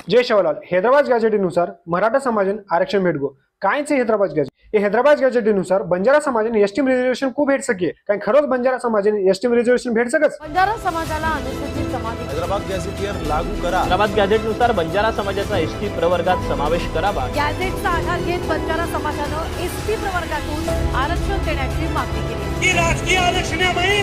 जय शिवलाल. हैदराबाद गॅजेटीनुसार मराठा समाजाने आरक्षण भेटगो कायचे हैदराबाद गॅजेट हे हैदराबाद गॅजेटीनुसार बंजारा समाजाने एसटी रिझर्वेशन खूप भेट सके कारण खरोच बंजारा समाजाने एसटी रिझर्वेशन भेट सकच. बंजारा समाजाला अनुसूचित जमाती हैदराबाद गॅझेटियर लागू करा. हैदराबाद गॅझेटनुसार बंजारा समाजाचा एसटी प्रवर्गात समावेश करावा. गॅझेटचा आधार घेत बंजारा समाजानं एसटी प्रवर्गातून आरक्षण देण्याची मागणी केली. की राजकीय आरक्षणामुळे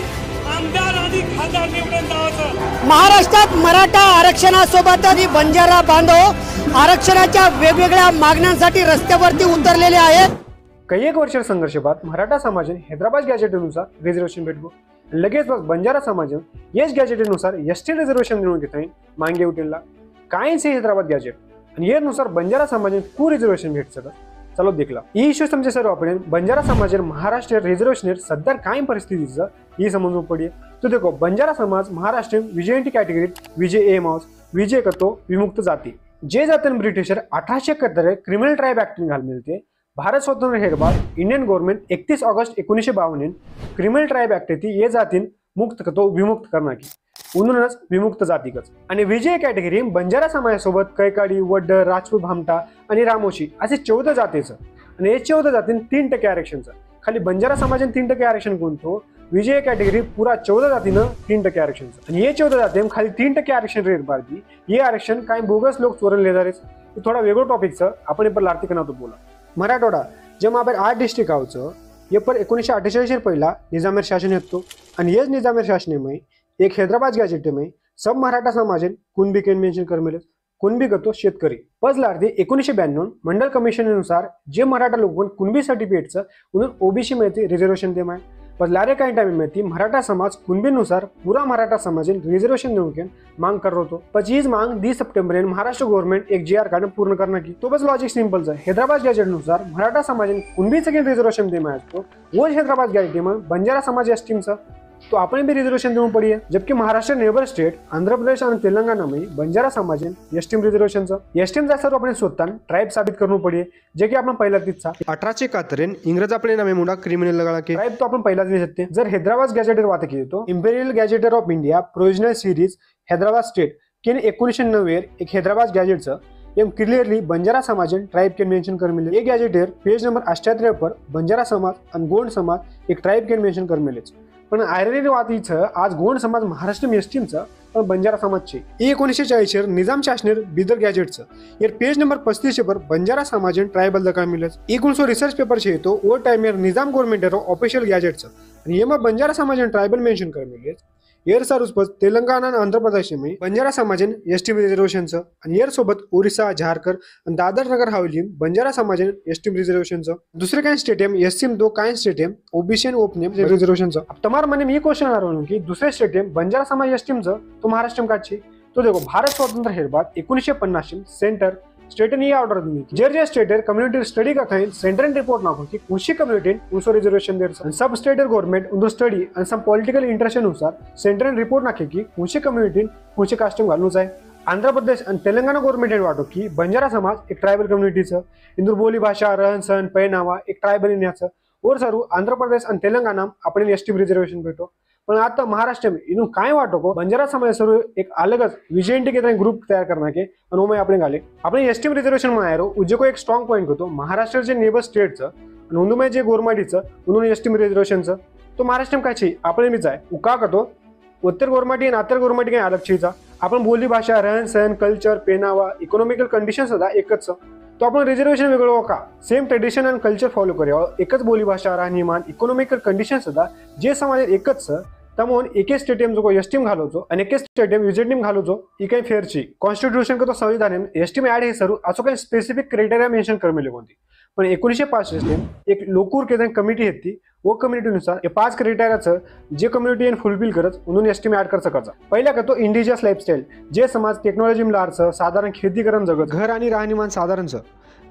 आमदार आणि खासदार निवडून जावं. महाराष्ट्रात मराठा आरक्षणासोबत बंजारा बांधव आरक्षणाच्या वेगवेगळ्या मागण्यांसाठी रस्त्यावरती उतरलेले आहेत. काही एक वर्ष संघर्ष बाद मराठा समाजाने हैदराबाद गॅजेटीनुसार रिझर्वेशन भेटगो लगेच बंजारा समाजाने येस गॅजेटीनुसार एसटी रिझर्वेशन मिळवून घेत आहे मांगे उठेलला कायचे हैदराबाद गॅजेट आणि यानुसार बंजारा समाजाने खूप रिझर्वेशन भेट सकत. चलो देखला ही इश्यू समजे सर्व आपण बंजारा समाज महाराष्ट्र रिझर्वेशन सध्या काय परिस्थितीचं ही समजून पडे. तो देखो बंजारा समाज महाराष्ट्र विजयंटी कैटेगरी विजय ए माउस विजय करतो विमुक्त जाती जे जातीन ब्रिटिशर 1871 क्रिमिनल ट्राइब ऍक्ट घाल मिळते. भारत स्वतंत्र हे बाद Indian government 31 August 1952 criminal tribe act ये जातीन मुक्त करतो विमुक्त करणार की म्हणूनच विमुक्त जातीकच आणि विजय कॅटेगरी बंजारा समाजासोबत कैकाडी वड्डर राजपूत भामटा आणि रामोशी असे 14 जातीचं आणि हे 14 जातीन 3% आरक्षणचं खाली बंजारा समाजाने 3% आरक्षण कोणतो विजय कॅटेगरी पुरा 14 जातीनं 3% आरक्षणचं आणि हे 14 जाती खाली 3% आरक्षण रेट पारती हे आरक्षण काही बोगस लोक चोरून लेदारेच. थोडा वेगळं टॉपिकचं आपण पण लार्थिक नातो बोला. मराठवाडा जेव्हा आपण 8 डिस्ट्रिक्ट आवचं हे पर 1948 पहिला निजामेर शासन येतो आणि हेच निजामेर शासनामुळे एक हैदराबाद गॅजेट में सब मराठा समाज कुणबी केन मेन्शन कर मिळेल. कुणबी करतो शेतकरी पजलार्धी 1992 मंडल कमिशननुसार जे मराठा लोक कुणबी सर्टिफिकेटचं म्हणून ओबीसी माहिती रिझर्वेशन दे माय पजलारे काही टाइम माहिती मराठा समाज कुणबीनुसार पुरा मराठा समाज रिझर्वेशन देऊन मांग कर होतो. पचीज मांग 20 सप्टेंबर महाराष्ट्र गव्हर्नमेंट एक जीआर काढून पूर्ण करणार की तो बस लॉजिक सिंपलच आहे. हैदराबाद गॅजेटनुसार मराठा समाज कुणबीचं रिझर्वेशन दे माय असतो वो हैदराबाद गॅजेट में बंजारा समाज एसटीमचं तो आपण भी रिजर्वेशन देऊन पड़ी है. जबकि महाराष्ट्र नेबर स्टेट आंध्र प्रदेश और तेलंगाना में बंजारा समाज एसटीम रिजर्वेशन एसटीम सर्व अपने स्वतः ट्राइब साबित करनी पड़ी है जे की आपण पहिला तीच 1871 इंग्रज अपने नामे मुडा क्रिमिनल लगा के ट्राइब तो आपण पहिलाच दे सकते. जर हैदराबाद गॅजेटर वात की तो imperial gazetteer of India provisional series Hyderabad state के 1990 एक हैदराबाद गॅजेटचं एम क्लियरली बंजारा समाज ट्राइब के मेंशन कर मिले. ये गॅजेटर पेज नंबर 78 पर बंजारा समाज और गोंड समाज एक ट्राइब के मेंशन कर मिले. पण आयरनी वातीचं आज गोंड समाज महाराष्ट्र एसटीमचं पण बंजारा समाजचे 1940 निजाम शासनेर बिदर गॅजेटचं यार पेज नंबर 35 पर बंजारा समाज ट्रायबल दखा मिळेल. 1900 रिसर्च पेपर छे तो ओ टाइम यार निजाम गव्हर्नमेंट ऑफिशियल गॅजेटचं आणि येमा बंजारा समाज ट्रायबल मेंशन कर मिळेल. एयर सारूसपत तेलंगाना आणि आंध्र प्रदेश में बंजारा समाज एसटी रिजर्वेशनचं आणि एयर सोबत ओरिसा झारखंड आणि दादर नगर हवेली बंजारा समाज एसटी रिजर्वेशनचं. दुसरे काही स्टेडियम एससीम दो काही स्टेडियम ओबीसी आणि ओपनियम रिजर्वेशनचं. अब तुम्हारे मन में ये क्वेश्चन आ रहा है कि दूसरे स्टेडियम बंजारा समाज एसटीमचं तो महाराष्ट्र का तो देखो भारत स्वतंत्र हे बाद 1950 सेंटर स्टेट ने ऑर्डर दी जे स्टेटर कम्युनिटी स्टडी का था सेंटर रिपोर्ट ना कि कुछ कम्युनिटी उनको रिजर्वेशन दे सब स्टेटर गवर्नमेंट उनको स्टडी और सम पॉलिटिकल इंटरेस्ट अनुसार सेंटर रिपोर्ट नाखे की कुछ कम्युनिटी कुछ कास्टम घालून जाए. आंध्र प्रदेश और तेलंगाना गवर्नमेंट वाटो की बंजारा समाज एक ट्राइबल कम्युनिटीचं इंदूर बोली भाषा रहन सहन पहनावा एक ट्राइबल इंडियाचं और सर आंध्र प्रदेश और तेलंगाना आपण एसटी रिजर्वेशन भेटो. पण आता महाराष्ट्र में इन्हों काय वाटो को बंजारा समाज सर्व एक अलगच विजयंटी के ग्रुप तैयार करना के अनुमय अपने गाले अपने एसटी रिजर्वेशन में आयो उज्जे को एक स्ट्रॉंग पॉइंट होतो महाराष्ट्र जे नेबर स्टेटचं आणि उंदुमय जे गोरमाडीचं उन्होंने एसटी रिजर्वेशनचं तो महाराष्ट्र में काय आपण मीच आहे उका करतो उत्तर गोरमाटी आणि आतर गोरमाटी काही अलग छीचा आपण बोली भाषा रहन सहन कल्चर पेनावा इकॉनॉमिकल कंडिशन सुद्धा एकच तो आपण रिजर्वेशन वेगळं का सेम ट्रेडिशन आणि कल्चर फॉलो करूया एकच बोली भाषा राहणीमान इकॉनॉमिकल कंडिशन सुद्धा जे समाज एकच त्यामुळे एके स्टेडियम जो एसटीम घालवतो आणि एके स्टेडियम विजिट टीम घालवतो ही काही फेअरची कॉन्स्टिट्यूशन का तो संविधान एसटीम ऍड हे सर्व असं काही स्पेसिफिक क्रायटेरिया मेन्शन करमिले कोणती पण 1965 एक लोकूर के कमिटी होती वो कम्युनिटीनुसार 5 क्रायटेरियाचं जे कम्युनिटी फुलफिल करत म्हणून एसटीम ऍड कर सकायचा. पहिला का तो इंडिजियस लाईफस्टाईल जे समाज टेक्नॉलॉजी लारचं साधारण खेती करण जगत घर आणि राहणीमान साधारणचं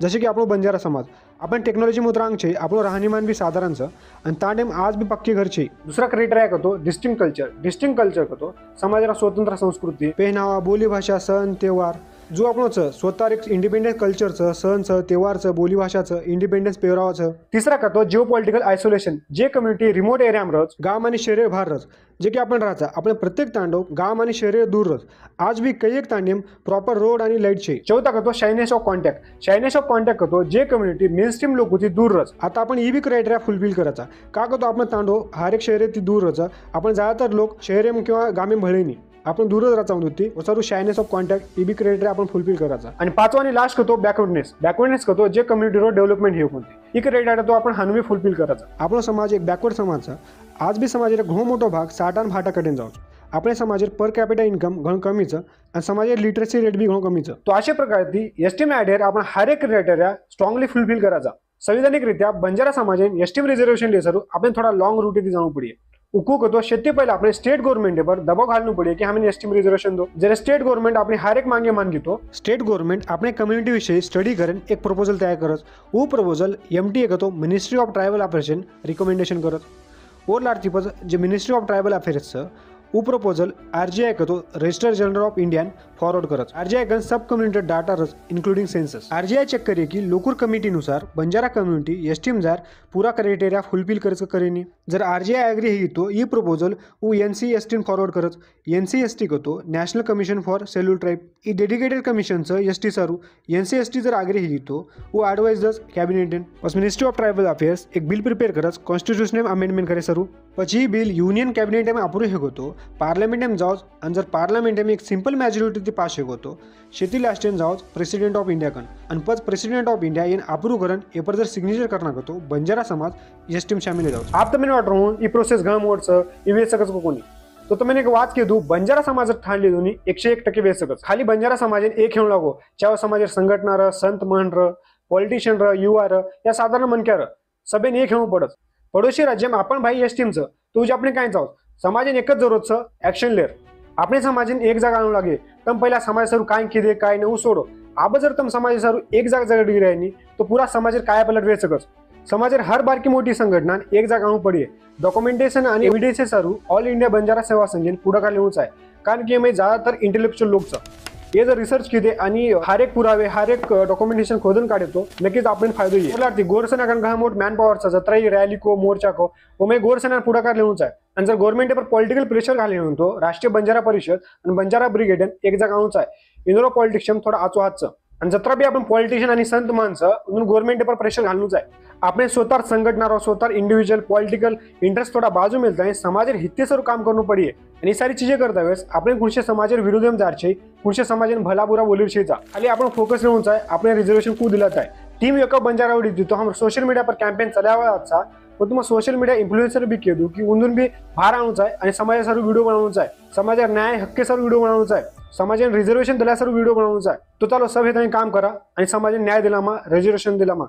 जसे की आपण बंजारा समाज आपण टेक्नॉलॉजी मुद्रांचे आपण राहणीमान भी साधारणचं आणि त्या टाइम आज भी पक्के घरचे. दुसरा क्रायटेरिया करतो डिस्टिंक्ट कल्चर करतो समाजाला स्वतंत्र संस्कृती पहनावा बोली भाषा सण त्योहार जो આપણો स्वतः एक इंडिपेंडन्स कल्चरचं सणचं त्योहारचं बोलीभाषाचं इंडिपेंडन्स पेहरावाचं तिसरा करतो जिओ पॉलिटिकल आयसोलेशन जे कम्युनिटी रिमोट एरियामध्ये रच गाव आणि शहर भार रच जे की आपण राहता आपण प्रत्येक तांडव गाव आणि शहर दूर रच आज भी कई एक तांडेम प्रॉपर रोड आणि लाईट छे चौथा करतो शायनेस ऑफ कॉन्टॅक्ट करतो जे कम्युनिटी मेन स्ट्रीम लोक होती दूर रच आता आपण ई बी क्रायटेरिया फुलफिल करायचा का करतो आपण तांडव हर एक शहर ती दूर रच आपण ज्यादातर लोक शहर किंवा गामे भळेनी आपण दूरच राहता होती sir shyness of contact E B criteria आपण फुलफिल करायचा आणि पाचवा आणि लास्ट करतो बॅकवर्डनेस करतो जे कम्युनिटी रोड डेव्हलपमेंट हे कोणते ही क्रायटेरिया तो आपण हानवी फुलफिल करायचा आपला समाज एक बॅकवर्ड समाजचा आज बी समाजाचा घणो मोठो भाग 60 आणि 60 कडेन जाऊच आपल्या समाजात पर कॅपिटल इन्कम घणो कमीचं आणि समाजात लिटरसी रेट बी घणो कमीचं तो अशा प्रकारची एसटी मॅडर आपण हर एक क्रायटेरिया स्ट्रॉंगली फुलफिल करायचा संविधानिकरित्या बंजारा समाजाने एसटी रिझर्वेशन लेसरू आपण थोडा लॉंग रूट इथे जाणू पडे उकू करतो शेती पहले अपने स्टेट गवर्नमेंट पर दबाव घालना पड़े कि हमें एसटी में रिजर्वेशन दो जरा स्टेट गवर्नमेंट अपनी हर एक मांगे मान घेतो स्टेट गवर्नमेंट अपने कम्युनिटी विषयी स्टडी करेन एक प्रपोजल तयार करत वो प्रपोजल MTA करतो ministry of tribal affairs recommendation करत और लार्थिपच जे मिनिस्ट्री ऑफ ट्रायबल अफेअर्सचं वो प्रपोजल RGI करतो register general of Indian forward करत RGI गन सब कम्युनिटी डाटा रच इंक्लूडिंग सेंसस RGI चेक करे की लोकूर कमिटीनुसार बंजारा कम्युनिटी एसटी जार पूरा क्रायटेरिया फुलफिल करायचं करेनी जर RGI ॲग्री ही तो ई प्रपोजल वो NCST फॉरवर्ड करत NCST करतो national commission for schedule tribe ई डेडिकेटेड कमिशनचं ST सारू NCST जर ॲग्री ही तो वो ॲडवाइजर्स कॅबिनेट बस मिनिस्ट्री ऑफ ट्रायबल अफेअर्स एक बिल प्रिपेअर करत कॉन्स्टिट्यूशनल अमेंडमेंट करे सरू પછી बिल યુનિયન કેબિનેટમાં અપ્રૂવ હેગો તો પાર્લામેન્ટમાં જાઓ અને જર પાર્લામેન્ટમાં એક સિમ્પલ મેજોરિટીથી પાસ હેગો તો शेती लास्ट टाइम जाओ प्रेसिडेंट ऑफ इंडिया कन आणि पच प्रेसिडेंट ऑफ इंडिया इन अप्रूव करन ए पर जर सिग्नेचर करना करतो बंजारा समाज एसटी में शामिल जाओ आप तो मैंने वाट रहा हूँ ये प्रोसेस घम मोड से ये वेच सकत को कोणी तो मैंने एक बात कह दूं बंजारा समाज ठाण ली दोन्ही 101% वेच सकत खाली बंजारा समाज एक हेण लागो चाहे समाज संघटना र संत मन र पॉलिटिशियन र युवा र या साधारण मनक्या र सभेने एक हेणू पडत पडोशी राज्य में आपण भाई एसटी च तो जे आपण काय जाओ समाजन एकच जरूरत छ एक्शन लेअर આપણે સમાજને એક જાગ આણું લાગે તમ પહેલા સમાજ સારું કાંઈ કીધે કાંઈ ને ઉસોડો આબ જર તમ સમાજ સારું એક જાગ જગડી રહેની તો પૂરા સમાજ કાયા પલટ વે શકસ સમાજ हर बारकी मोठी संघटना एक जाग आणू पडे डॉक्युमेंटेशन आणि एव्हिडन्स सारू ऑल इंडिया बंजारा सेवा संघेन पुढाकार लेऊच आहे कारण की एम ज्यादातर इंटेलेक्चुअल लोक छ ये जर रिसर्च किती आणि हर एक पुरावे हर एक डॉक्युमेंटेशन खोदून काढतो नक्कीच आपण फायदो येईल मला वाटते गोरसेना कारण का मोठ मॅन पॉवरचा जत्राई रॅली को मोर्चा को ओमे गोरसेना पुढाकार लेऊच आहे आणि जर गव्हर्नमेंट पर पॉलिटिकल प्रेशर घाले म्हणतो राष्ट्रीय बंजारा परिषद आणि बंजारा ब्रिगेड एक जागा आणूच आहे इनरो पॉलिटिक्स थोडा आचो हातचं आणि जत्रा बी आपण पॉलिटिशियन आणि संत माणसं म्हणून गव्हर्नमेंट पर प्रेशर घालूच आहे આપણે स्वतः संघटना रो स्वतः इंडिविजुअल पॉलिटिकल इंटरेस्ट थोड़ा बाजू मिलता है समाज हित्य सर काम करना पड़िए आणि सारी चीजें करता वेळेस आपण कुणशे समाज विरुद्ध में जारचे कुणशे समाज भला बुरा बोली शेचा खाली आपण फोकस रहून आहे आपण रिजर्वेशन को दिलात आहे टीम एक बंजारा उडी तो हम सोशल मीडिया पर कैंपेन चलावा अच्छा पण तुम्हाला सोशल मीडिया इन्फ्लुएंसर भी कह दूं कि उंदून भी बाहर आणूच आहे आणि समाजासाठी व्हिडिओ बनवूच आहे समाज न्याय हक्के सर व्हिडिओ बनवूच आहे समाजाने रिजर्वेशन दिल्यासर व्हिडिओ बनवूच आहे तो चालो सब हे काम करा आणि समाजाने न्याय दिला मा रिजर्वेशन दिला मा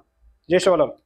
जय शिवलाल